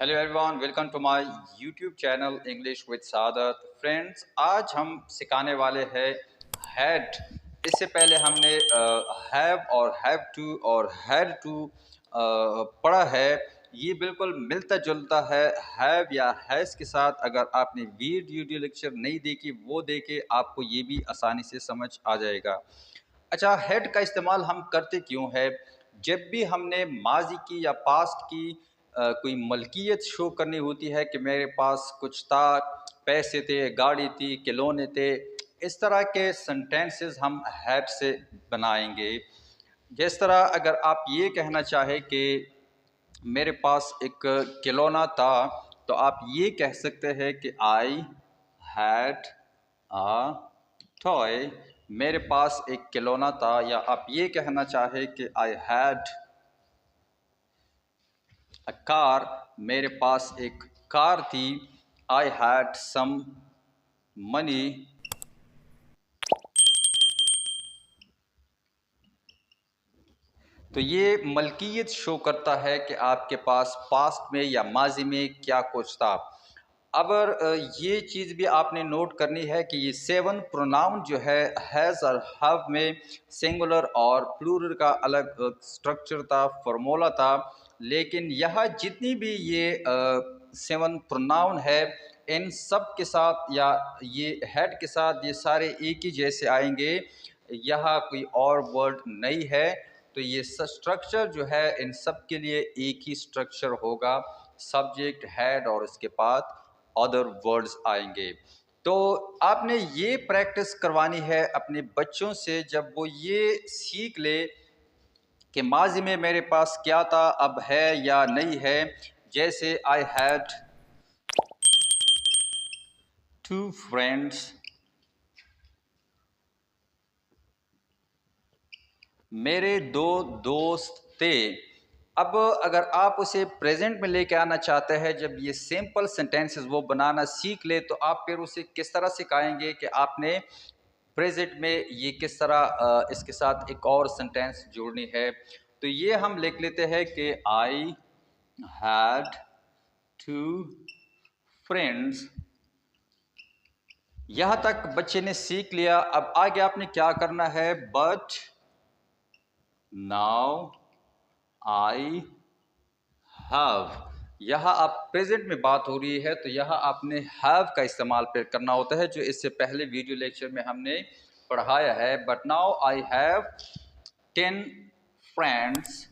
Hello everyone, welcome to my YouTube channel English with Saadat. Friends, आज हम सिखाने वाले हैं हैड। इससे पहले हमने हैव और हैव टू और हैड टू पढ़ा है। ये बिल्कुल मिलता जुलता है हैव या हैज़ के साथ। अगर आपने वीडियो लेक्चर नहीं देखी वो देखे, आपको ये भी आसानी से समझ आ जाएगा। अच्छा, हेड का इस्तेमाल हम करते क्यों है? जब भी हमने माजी की या पास्ट की कोई मलकियत शो करनी होती है कि मेरे पास कुछ था, पैसे थे, गाड़ी थी, खिलौने थे, इस तरह के सेंटेंसेस हम हैड से बनाएंगे। जिस तरह अगर आप ये कहना चाहे कि मेरे पास एक खिलौना था, तो आप ये कह सकते हैं कि आई हैड आ टॉय। मेरे पास एक खिलौना था। या आप ये कहना चाहे कि आई हैड अ कार। मेरे पास एक कार थी। I had some money. तो ये मलकियत शो करता है कि आपके पास पास्ट में या माजी में क्या कुछ था। अगर ये चीज़ भी आपने नोट करनी है कि ये 7 प्रोनाउन जो है हैज़ और हैव में सिंगुलर और प्लूरल का अलग स्ट्रक्चर था, फार्मूला था। लेकिन यहाँ जितनी भी ये 7 प्रोनाउन है, इन सब के साथ या ये हेड के साथ ये सारे एक ही जैसे आएंगे। यहाँ कोई और वर्ड नहीं है। तो ये स्ट्रक्चर जो है इन सब के लिए एक ही स्ट्रक्चर होगा। सब्जेक्ट, हेड और उसके बाद अदर वर्ड्स आएंगे। तो आपने ये प्रैक्टिस करवानी है अपने बच्चों से, जब वो ये सीख ले कि माजी में मेरे पास क्या था, अब है या नहीं है। जैसे आई हैड 2 फ्रेंड्स। मेरे 2 दोस्त थे। अब अगर आप उसे प्रेजेंट में लेके आना चाहते हैं, जब ये सिंपल सेंटेंसेस वो बनाना सीख ले, तो आप फिर उसे किस तरह सिखाएंगे कि आपने प्रेजेंट में ये किस तरह इसके साथ एक और सेंटेंस जोड़नी है। तो ये हम लिख लेते हैं कि आई हैड 2 फ्रेंड्स। यहाँ तक बच्चे ने सीख लिया। अब आगे आपने क्या करना है? But now I have. यहाँ आप प्रेजेंट में बात हो रही है, तो यहाँ आपने हैव का इस्तेमाल फिर करना होता है, जो इससे पहले वीडियो लेक्चर में हमने पढ़ाया है। But now I have 10 friends.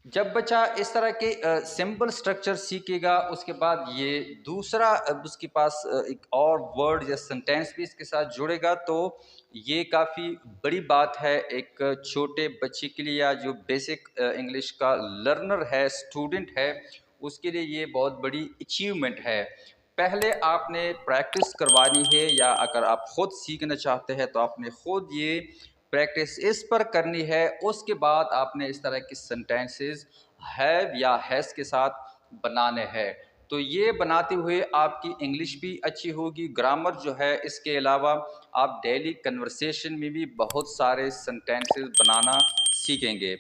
जब बच्चा इस तरह के सिंपल स्ट्रक्चर सीखेगा, उसके बाद ये दूसरा उसके पास एक और वर्ड या सेंटेंस भी इसके साथ जुड़ेगा, तो ये काफ़ी बड़ी बात है एक छोटे बच्चे के लिए, या जो बेसिक इंग्लिश का लर्नर है, स्टूडेंट है, उसके लिए ये बहुत बड़ी अचीवमेंट है। पहले आपने प्रैक्टिस करवानी है, या अगर आप खुद सीखना चाहते हैं तो आपने खुद ये प्रैक्टिस इस पर करनी है। उसके बाद आपने इस तरह की सेंटेंसेस हैव या हैज़ के साथ बनाने हैं। तो ये बनाते हुए आपकी इंग्लिश भी अच्छी होगी, ग्रामर जो है। इसके अलावा आप डेली कन्वर्सेशन में भी बहुत सारे सेंटेंसेस बनाना सीखेंगे।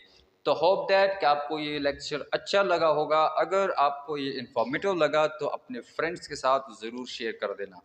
तो होप दैट कि आपको ये लेक्चर अच्छा लगा होगा। अगर आपको ये इंफॉर्मेटिव लगा तो अपने फ्रेंड्स के साथ ज़रूर शेयर कर देना।